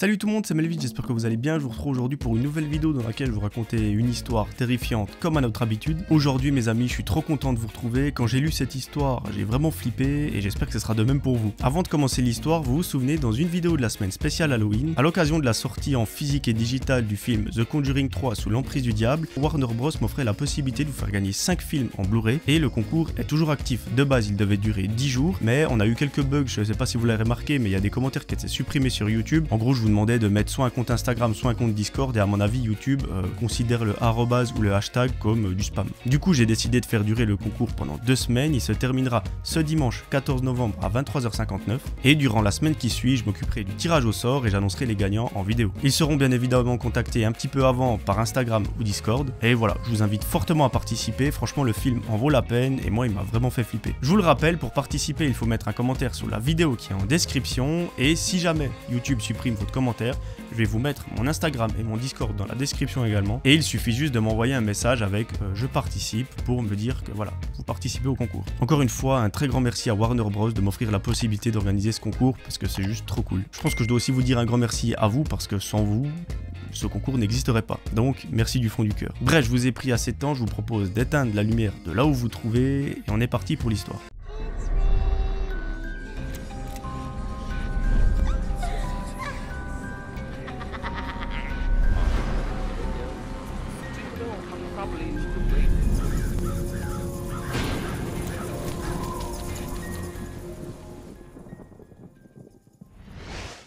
Salut tout le monde, c'est Melvin, j'espère que vous allez bien. Je vous retrouve aujourd'hui pour une nouvelle vidéo dans laquelle je vous racontais une histoire terrifiante comme à notre habitude. Aujourd'hui mes amis, je suis trop content de vous retrouver. Quand j'ai lu cette histoire, j'ai vraiment flippé et j'espère que ce sera de même pour vous. Avant de commencer l'histoire, vous vous souvenez, dans une vidéo de la semaine spéciale Halloween, à l'occasion de la sortie en physique et digitale du film The Conjuring 3 sous l'emprise du diable, Warner Bros m'offrait la possibilité de vous faire gagner 5 films en Blu-ray et le concours est toujours actif. De base il devait durer 10 jours, mais on a eu quelques bugs, je sais pas si vous l'avez remarqué, mais il y a des commentaires qui étaient supprimés sur YouTube. En gros je vous demandais de mettre soit un compte Instagram, soit un compte Discord, et à mon avis YouTube considère le arrobase ou le hashtag comme du spam. Du coup j'ai décidé de faire durer le concours pendant 2 semaines, il se terminera ce dimanche 14 novembre à 23h59, et durant la semaine qui suit je m'occuperai du tirage au sort et j'annoncerai les gagnants en vidéo. Ils seront bien évidemment contactés un petit peu avant par Instagram ou Discord, et voilà, je vous invite fortement à participer, franchement le film en vaut la peine et moi il m'a vraiment fait flipper. Je vous le rappelle, pour participer il faut mettre un commentaire sous la vidéo qui est en description, et si jamais YouTube supprime votre commentaire, je vais vous mettre mon Instagram et mon Discord dans la description également, et il suffit juste de m'envoyer un message avec je participe pour me dire que voilà, vous participez au concours. Encore une fois, un très grand merci à Warner Bros de m'offrir la possibilité d'organiser ce concours parce que c'est juste trop cool. Je pense que je dois aussi vous dire un grand merci à vous parce que sans vous, ce concours n'existerait pas. Donc merci du fond du cœur. Bref, je vous ai pris assez de temps, je vous propose d'éteindre la lumière de là où vous vous trouvez et on est parti pour l'histoire.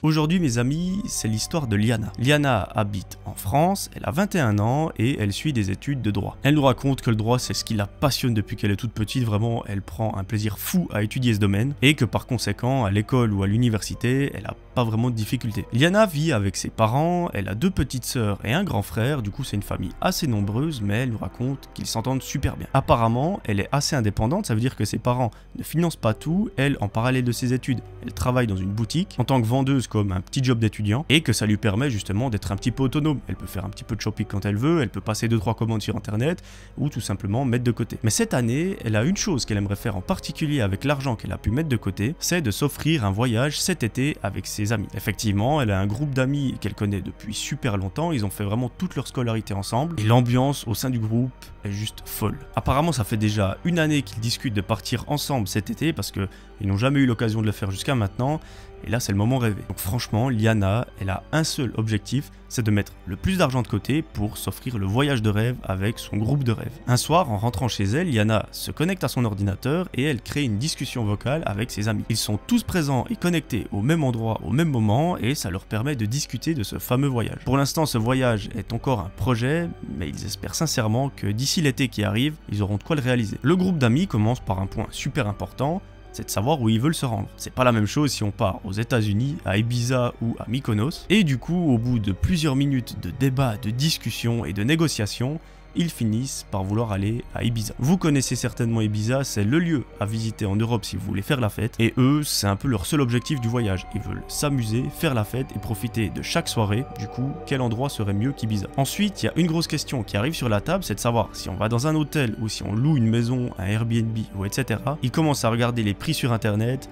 Aujourd'hui mes amis, c'est l'histoire de Liana. Liana habite en France, elle a 21 ans et elle suit des études de droit. Elle nous raconte que le droit c'est ce qui la passionne depuis qu'elle est toute petite, vraiment elle prend un plaisir fou à étudier ce domaine et que par conséquent à l'école ou à l'université elle a pas vraiment de difficultés. Liana vit avec ses parents, elle a 2 petites sœurs et un grand frère, du coup c'est une famille assez nombreuse mais elle nous raconte qu'ils s'entendent super bien. Apparemment elle est assez indépendante, ça veut dire que ses parents ne financent pas tout, elle en parallèle de ses études, elle travaille dans une boutique en tant que vendeuse comme un petit job d'étudiant et que ça lui permet justement d'être un petit peu autonome. Elle peut faire un petit peu de shopping quand elle veut, elle peut passer 2-3 commandes sur internet ou tout simplement mettre de côté. Mais cette année, elle a une chose qu'elle aimerait faire en particulier avec l'argent qu'elle a pu mettre de côté, c'est de s'offrir un voyage cet été avec ses amis. Effectivement, elle a un groupe d'amis qu'elle connaît depuis super longtemps, ils ont fait vraiment toute leur scolarité ensemble et l'ambiance au sein du groupe est juste folle. Apparemment ça fait déjà une année qu'ils discutent de partir ensemble cet été parce qu'ils n'ont jamais eu l'occasion de le faire jusqu'à maintenant. Et là c'est le moment rêvé. Donc franchement Liana, elle a un seul objectif, c'est de mettre le plus d'argent de côté pour s'offrir le voyage de rêve avec son groupe de rêve. Un soir en rentrant chez elle, Liana se connecte à son ordinateur et elle crée une discussion vocale avec ses amis. Ils sont tous présents et connectés au même endroit au même moment et ça leur permet de discuter de ce fameux voyage. Pour l'instant ce voyage est encore un projet, mais ils espèrent sincèrement que d'ici l'été qui arrive, ils auront de quoi le réaliser. Le groupe d'amis commence par un point super important, c'est de savoir où ils veulent se rendre. C'est pas la même chose si on part aux États-Unis, à Ibiza ou à Mykonos. Et du coup, au bout de plusieurs minutes de débat, de discussion et de négociation, ils finissent par vouloir aller à Ibiza. Vous connaissez certainement Ibiza, c'est le lieu à visiter en Europe si vous voulez faire la fête. Et eux, c'est un peu leur seul objectif du voyage. Ils veulent s'amuser, faire la fête et profiter de chaque soirée. Du coup, quel endroit serait mieux qu'Ibiza? Ensuite, il y a une grosse question qui arrive sur la table, c'est de savoir si on va dans un hôtel ou si on loue une maison, un Airbnb ou etc. Ils commencent à regarder les prix sur internet.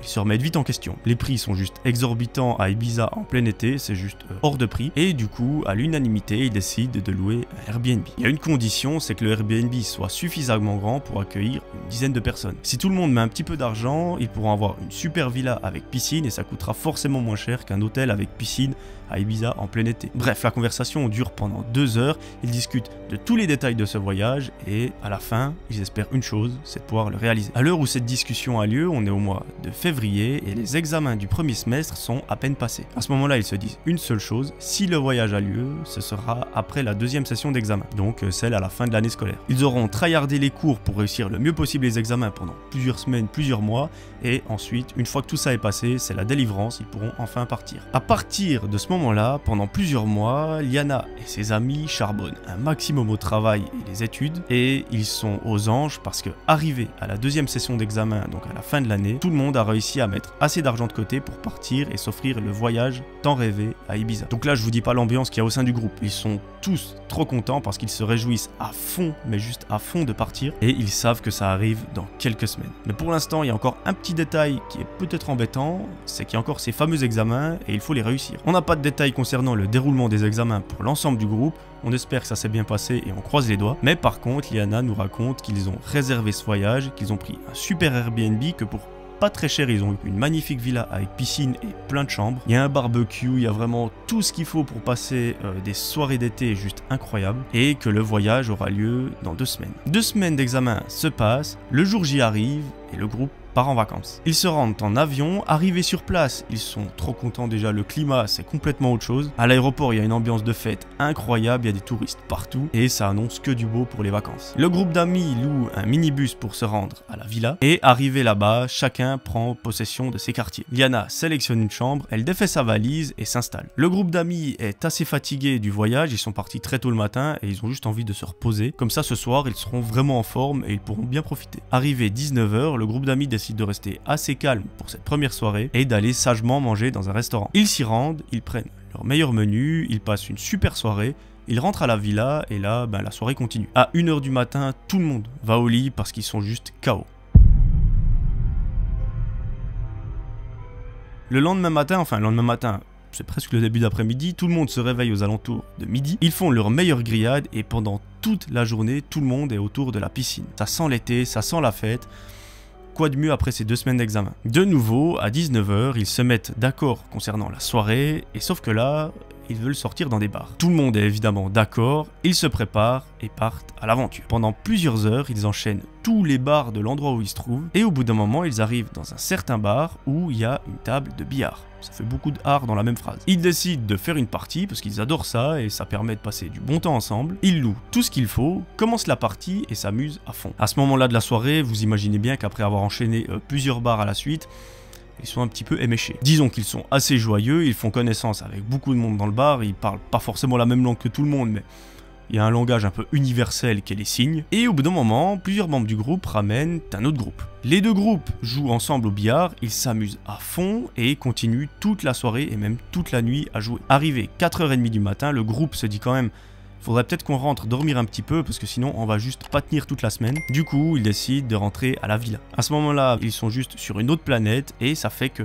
Ils se remettent vite en question. Les prix sont juste exorbitants à Ibiza en plein été, c'est juste hors de prix. Et du coup, à l'unanimité, ils décident de louer un Airbnb. Il y a une condition, c'est que le Airbnb soit suffisamment grand pour accueillir une dizaine de personnes. Si tout le monde met un petit peu d'argent, ils pourront avoir une super villa avec piscine et ça coûtera forcément moins cher qu'un hôtel avec piscine à Ibiza en plein été. Bref, la conversation dure pendant 2 heures, ils discutent de tous les détails de ce voyage et à la fin, ils espèrent une chose, c'est de pouvoir le réaliser. À l'heure où cette discussion a lieu, on est au mois de février et les examens du premier semestre sont à peine passés. À ce moment-là, ils se disent une seule chose, si le voyage a lieu, ce sera après la 2e session d'examen, donc celle à la fin de l'année scolaire. Ils auront tryhardé les cours pour réussir le mieux possible les examens pendant plusieurs semaines, plusieurs mois, et ensuite, une fois que tout ça est passé, c'est la délivrance, ils pourront enfin partir. À partir de ce moment-là, pendant plusieurs mois, Liana et ses amis charbonnent un maximum au travail et les études, et ils sont aux anges parce que, arrivé à la 2e session d'examen, donc à la fin de l'année, tout le monde a réussi à mettre assez d'argent de côté pour partir et s'offrir le voyage tant rêvé à Ibiza. Donc là, je vous dis pas l'ambiance qu'il y a au sein du groupe. Ils sont tous trop contents parce qu'ils se réjouissent à fond, mais juste à fond de partir, et ils savent que ça arrive dans quelques semaines. Mais pour l'instant, il y a encore un petit détail qui est peut-être embêtant, c'est qu'il y a encore ces fameux examens et il faut les réussir. On n'a pas de détails concernant le déroulement des examens pour l'ensemble du groupe. On espère que ça s'est bien passé et on croise les doigts. Mais par contre, Liana nous raconte qu'ils ont réservé ce voyage, qu'ils ont pris un super Airbnb, que pour pas très cher, ils ont eu une magnifique villa avec piscine et plein de chambres. Il y a un barbecue, il y a vraiment tout ce qu'il faut pour passer des soirées d'été juste incroyables. Et que le voyage aura lieu dans 2 semaines. 2 semaines d'examen se passent, le jour J arrive et le groupe part en vacances. Ils se rendent en avion, arrivés sur place, ils sont trop contents déjà, le climat c'est complètement autre chose. À l'aéroport il y a une ambiance de fête incroyable, il y a des touristes partout et ça annonce que du beau pour les vacances. Le groupe d'amis loue un minibus pour se rendre à la villa et arrivé là-bas, chacun prend possession de ses quartiers. Liana sélectionne une chambre, elle défait sa valise et s'installe. Le groupe d'amis est assez fatigué du voyage, ils sont partis très tôt le matin et ils ont juste envie de se reposer. Comme ça ce soir ils seront vraiment en forme et ils pourront bien profiter. Arrivé 19 h, le groupe d'amis décide de rester assez calme pour cette première soirée et d'aller sagement manger dans un restaurant. Ils s'y rendent, ils prennent leur meilleur menu, ils passent une super soirée, ils rentrent à la villa et là, la soirée continue. À 1 h du matin, tout le monde va au lit parce qu'ils sont juste KO. Le lendemain matin, c'est presque le début d'après-midi, tout le monde se réveille aux alentours de midi, ils font leur meilleure grillade et pendant toute la journée, tout le monde est autour de la piscine. Ça sent l'été, ça sent la fête. Quoi de mieux après ces 2 semaines d'examen? De nouveau, à 19 h, ils se mettent d'accord concernant la soirée, et sauf que là, ils veulent sortir dans des bars. Tout le monde est évidemment d'accord, ils se préparent et partent à l'aventure. Pendant plusieurs heures, ils enchaînent tous les bars de l'endroit où ils se trouvent, et au bout d'un moment, ils arrivent dans un certain bar où il y a une table de billard. Ça fait beaucoup de art dans la même phrase. Ils décident de faire une partie parce qu'ils adorent ça et ça permet de passer du bon temps ensemble. Ils louent tout ce qu'il faut, commencent la partie et s'amusent à fond. À ce moment-là de la soirée, vous imaginez bien qu'après avoir enchaîné plusieurs bars à la suite, ils sont un petit peu éméchés. Disons qu'ils sont assez joyeux, ils font connaissance avec beaucoup de monde dans le bar, ils parlent pas forcément la même langue que tout le monde, mais il y a un langage un peu universel qui est les signes. Et au bout d'un moment, plusieurs membres du groupe ramènent un autre groupe. Les 2 groupes jouent ensemble au billard, ils s'amusent à fond et continuent toute la soirée et même toute la nuit à jouer. Arrivé 4 h 30 du matin, le groupe se dit quand même: faudrait peut-être qu'on rentre dormir un petit peu parce que sinon on va juste pas tenir toute la semaine. Du coup, ils décident de rentrer à la villa. À ce moment-là, ils sont juste sur une autre planète et ça fait que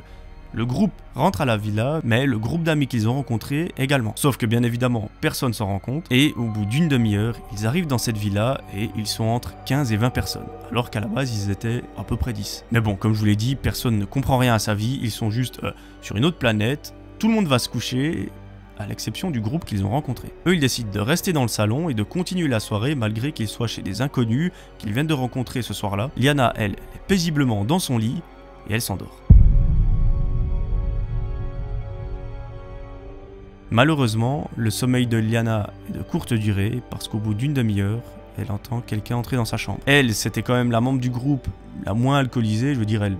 le groupe rentre à la villa, mais le groupe d'amis qu'ils ont rencontré également. Sauf que bien évidemment, personne s'en rend compte, et au bout d'une demi-heure, ils arrivent dans cette villa et ils sont entre 15 et 20 personnes, alors qu'à la base, ils étaient à peu près 10. Mais bon, comme je vous l'ai dit, personne ne comprend rien à sa vie, ils sont juste sur une autre planète, tout le monde va se coucher, à l'exception du groupe qu'ils ont rencontré. Eux, ils décident de rester dans le salon et de continuer la soirée malgré qu'ils soient chez des inconnus qu'ils viennent de rencontrer ce soir-là. Liana, elle, est paisiblement dans son lit et elle s'endort. Malheureusement, le sommeil de Liana est de courte durée parce qu'au bout d'une demi-heure, elle entend quelqu'un entrer dans sa chambre. Elle, c'était quand même la membre du groupe la moins alcoolisée, je veux dire, elle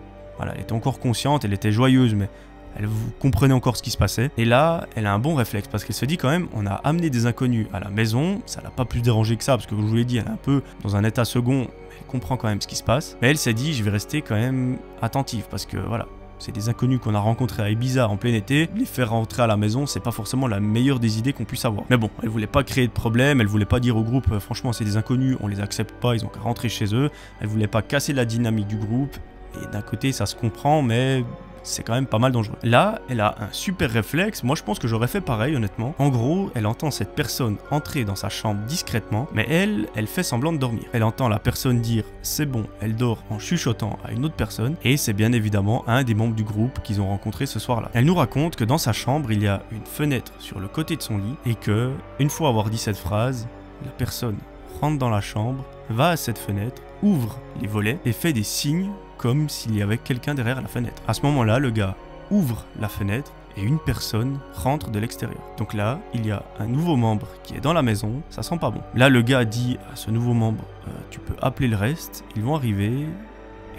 était encore consciente, elle était joyeuse, mais elle comprenait encore ce qui se passait. Et là, elle a un bon réflexe parce qu'elle se dit quand même, on a amené des inconnus à la maison, ça l'a pas plus dérangé que ça parce que comme je vous l'ai dit, elle est un peu dans un état second, mais elle comprend quand même ce qui se passe. Mais elle s'est dit, je vais rester quand même attentive parce que voilà, c'est des inconnus qu'on a rencontrés à Ibiza en plein été. Les faire rentrer à la maison, c'est pas forcément la meilleure des idées qu'on puisse avoir. Mais bon, elle voulait pas créer de problème, elle voulait pas dire au groupe, franchement c'est des inconnus, on les accepte pas, ils ont qu'à rentrer chez eux. Elle voulait pas casser la dynamique du groupe. Et d'un côté, ça se comprend, mais c'est quand même pas mal dangereux. Là, elle a un super réflexe. Moi, je pense que j'aurais fait pareil, honnêtement. En gros, elle entend cette personne entrer dans sa chambre discrètement, mais elle fait semblant de dormir. Elle entend la personne dire « c'est bon », elle dort en chuchotant à une autre personne, et c'est bien évidemment un des membres du groupe qu'ils ont rencontré ce soir-là. Elle nous raconte que dans sa chambre, il y a une fenêtre sur le côté de son lit, et que, une fois avoir dit cette phrase, la personne rentre dans la chambre, va à cette fenêtre, ouvre les volets et fait des signes comme s'il y avait quelqu'un derrière la fenêtre. À ce moment-là, le gars ouvre la fenêtre et une personne rentre de l'extérieur. Donc là, il y a un nouveau membre qui est dans la maison, ça sent pas bon. Là, le gars dit à ce nouveau membre, tu peux appeler le reste, ils vont arriver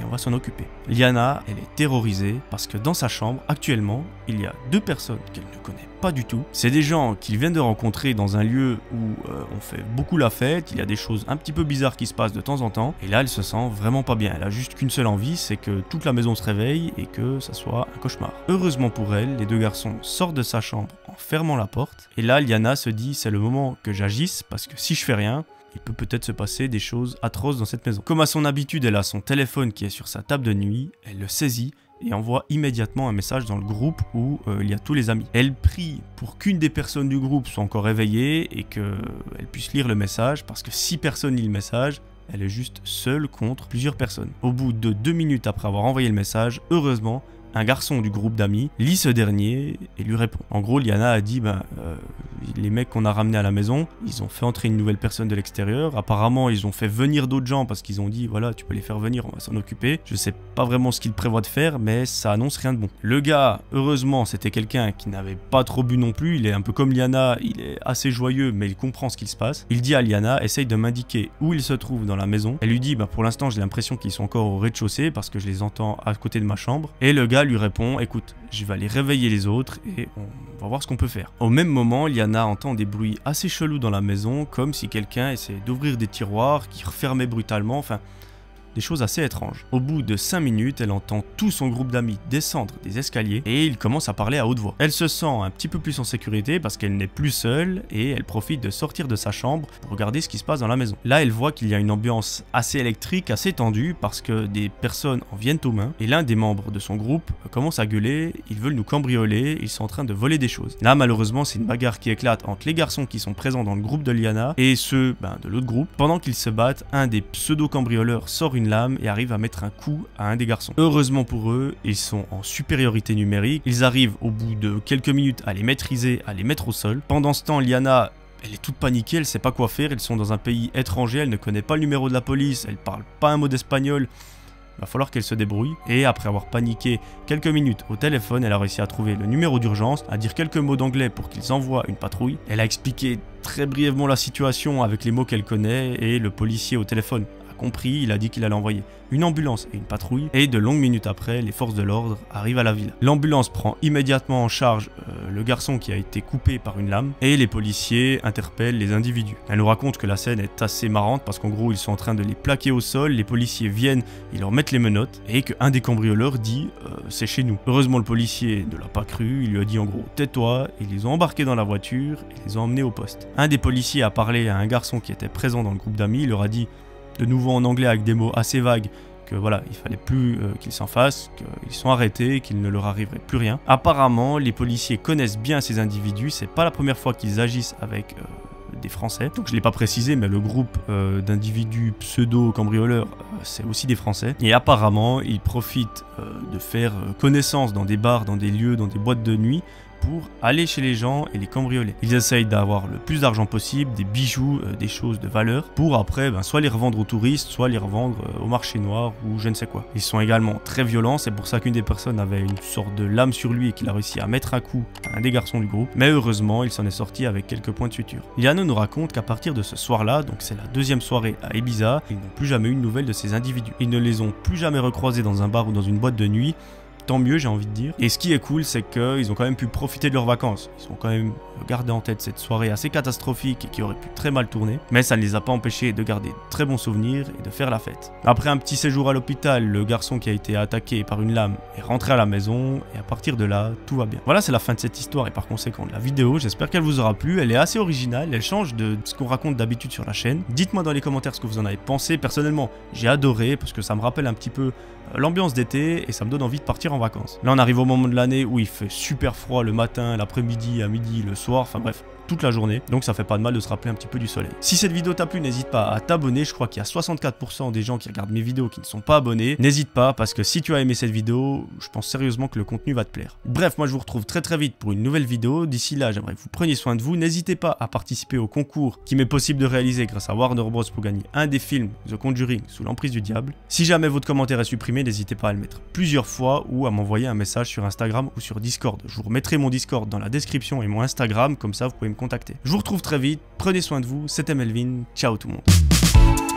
et on va s'en occuper. Liana, elle est terrorisée parce que dans sa chambre, actuellement, il y a 2 personnes qu'elle ne connaît pas du tout. C'est des gens qu'ils viennent de rencontrer dans un lieu où on fait beaucoup la fête, il y a des choses un petit peu bizarres qui se passent de temps en temps, et là elle se sent vraiment pas bien. Elle a juste qu'une seule envie, c'est que toute la maison se réveille et que ça soit un cauchemar. Heureusement pour elle, les 2 garçons sortent de sa chambre en fermant la porte, et là Liana se dit c'est le moment que j'agisse parce que si je fais rien, il peut peut-être se passer des choses atroces dans cette maison. Comme à son habitude, elle a son téléphone qui est sur sa table de nuit, elle le saisit et envoie immédiatement un message dans le groupe où il y a tous les amis. Elle prie pour qu'une des personnes du groupe soit encore éveillée et qu'elle puisse lire le message, parce que si personne lit le message, elle est juste seule contre plusieurs personnes. Au bout de 2 minutes après avoir envoyé le message, heureusement, un garçon du groupe d'amis lit ce dernier et lui répond. En gros, Liana a dit les mecs qu'on a ramenés à la maison, ils ont fait entrer une nouvelle personne de l'extérieur. Apparemment, ils ont fait venir d'autres gens parce qu'ils ont dit voilà, tu peux les faire venir, on va s'en occuper. Je sais pas vraiment ce qu'il prévoit de faire, mais ça annonce rien de bon. Le gars, heureusement, c'était quelqu'un qui n'avait pas trop bu non plus. Il est un peu comme Liana, il est assez joyeux, mais il comprend ce qu'il se passe. Il dit à Liana, essaye de m'indiquer où il se trouve dans la maison. Elle lui dit pour l'instant, j'ai l'impression qu'ils sont encore au rez-de-chaussée parce que je les entends à côté de ma chambre. Et le gars lui répond, écoute, je vais aller réveiller les autres et on va voir ce qu'on peut faire. Au même moment, Liana entend des bruits assez chelous dans la maison, comme si quelqu'un essayait d'ouvrir des tiroirs qui refermaient brutalement, enfin des choses assez étranges. Au bout de 5 minutes, elle entend tout son groupe d'amis descendre des escaliers et ils commencent à parler à haute voix. Elle se sent un petit peu plus en sécurité parce qu'elle n'est plus seule et elle profite de sortir de sa chambre pour regarder ce qui se passe dans la maison. Là, elle voit qu'il y a une ambiance assez électrique, assez tendue parce que des personnes en viennent aux mains et l'un des membres de son groupe commence à gueuler, ils veulent nous cambrioler, ils sont en train de voler des choses. Là, malheureusement, c'est une bagarre qui éclate entre les garçons qui sont présents dans le groupe de Liana et ceux de l'autre groupe. Pendant qu'ils se battent, un des pseudo-cambrioleurs sort une lame et arrive à mettre un coup à un des garçons. Heureusement pour eux, ils sont en supériorité numérique. Ils arrivent au bout de quelques minutes à les maîtriser, à les mettre au sol. Pendant ce temps, Liana, elle est toute paniquée, elle sait pas quoi faire. Ils sont dans un pays étranger, elle ne connaît pas le numéro de la police, elle parle pas un mot d'espagnol. Il va falloir qu'elle se débrouille. Et après avoir paniqué quelques minutes au téléphone, elle a réussi à trouver le numéro d'urgence, à dire quelques mots d'anglais pour qu'ils envoient une patrouille. Elle a expliqué très brièvement la situation avec les mots qu'elle connaît et le policier au téléphone compris, il a dit qu'il allait envoyer une ambulance et une patrouille, et de longues minutes après, les forces de l'ordre arrivent à la ville. L'ambulance prend immédiatement en charge le garçon qui a été coupé par une lame, et les policiers interpellent les individus. Elle nous raconte que la scène est assez marrante parce qu'en gros, ils sont en train de les plaquer au sol, les policiers viennent, ils leur mettent les menottes, et qu'un des cambrioleurs dit c'est chez nous. Heureusement, le policier ne l'a pas cru, il lui a dit en gros tais-toi, ils les ont embarqués dans la voiture et les ont emmenés au poste. Un des policiers a parlé à un garçon qui était présent dans le groupe d'amis, il leur a dit de nouveau en anglais avec des mots assez vagues que voilà, il fallait plus qu'ils s'en fassent, qu'ils sont arrêtés, qu'il ne leur arriverait plus rien. Apparemment, les policiers connaissent bien ces individus, c'est pas la première fois qu'ils agissent avec des Français. Donc je l'ai pas précisé, mais le groupe d'individus pseudo-cambrioleurs, c'est aussi des Français. Et apparemment, ils profitent de faire connaissance dans des bars, dans des lieux, dans des boîtes de nuit, pour aller chez les gens et les cambrioler. Ils essayent d'avoir le plus d'argent possible, des bijoux, des choses de valeur, pour après soit les revendre aux touristes, soit les revendre au marché noir ou je ne sais quoi. Ils sont également très violents, c'est pour ça qu'une des personnes avait une sorte de lame sur lui et qu'il a réussi à mettre un coup à un des garçons du groupe, mais heureusement il s'en est sorti avec quelques points de suture. Liana nous raconte qu'à partir de ce soir-là, donc c'est la deuxième soirée à Ibiza, ils n'ont plus jamais eu de nouvelles de ces individus. Ils ne les ont plus jamais recroisés dans un bar ou dans une boîte de nuit. Tant mieux, j'ai envie de dire. Et ce qui est cool, c'est qu'ils ont quand même pu profiter de leurs vacances. Ils ont quand même gardé en tête cette soirée assez catastrophique et qui aurait pu très mal tourner. Mais ça ne les a pas empêchés de garder de très bons souvenirs et de faire la fête. Après un petit séjour à l'hôpital, le garçon qui a été attaqué par une lame est rentré à la maison. Et à partir de là, tout va bien. Voilà, c'est la fin de cette histoire et par conséquent de la vidéo. J'espère qu'elle vous aura plu. Elle est assez originale. Elle change de ce qu'on raconte d'habitude sur la chaîne. Dites-moi dans les commentaires ce que vous en avez pensé. Personnellement, j'ai adoré parce que ça me rappelle un petit peu l'ambiance d'été et ça me donne envie de partir en vacances. Là on arrive au moment de l'année où il fait super froid le matin, l'après-midi, à midi, le soir, enfin bref, toute la journée, donc ça fait pas de mal de se rappeler un petit peu du soleil. Si cette vidéo t'a plu, n'hésite pas à t'abonner, je crois qu'il y a 64% des gens qui regardent mes vidéos qui ne sont pas abonnés. N'hésite pas parce que si tu as aimé cette vidéo, je pense sérieusement que le contenu va te plaire. Bref, moi je vous retrouve très vite pour une nouvelle vidéo. D'ici là, j'aimerais que vous preniez soin de vous. N'hésitez pas à participer au concours qui m'est possible de réaliser grâce à Warner Bros pour gagner un des films The Conjuring sous l'emprise du diable. Si jamais votre commentaire est supprimé, n'hésitez pas à le mettre plusieurs fois ou à m'envoyer un message sur Instagram ou sur Discord. Je vous remettrai mon Discord dans la description et mon Instagram, comme ça vous pouvez me contacter. Je vous retrouve très vite, prenez soin de vous, c'était Melvin, ciao tout le monde.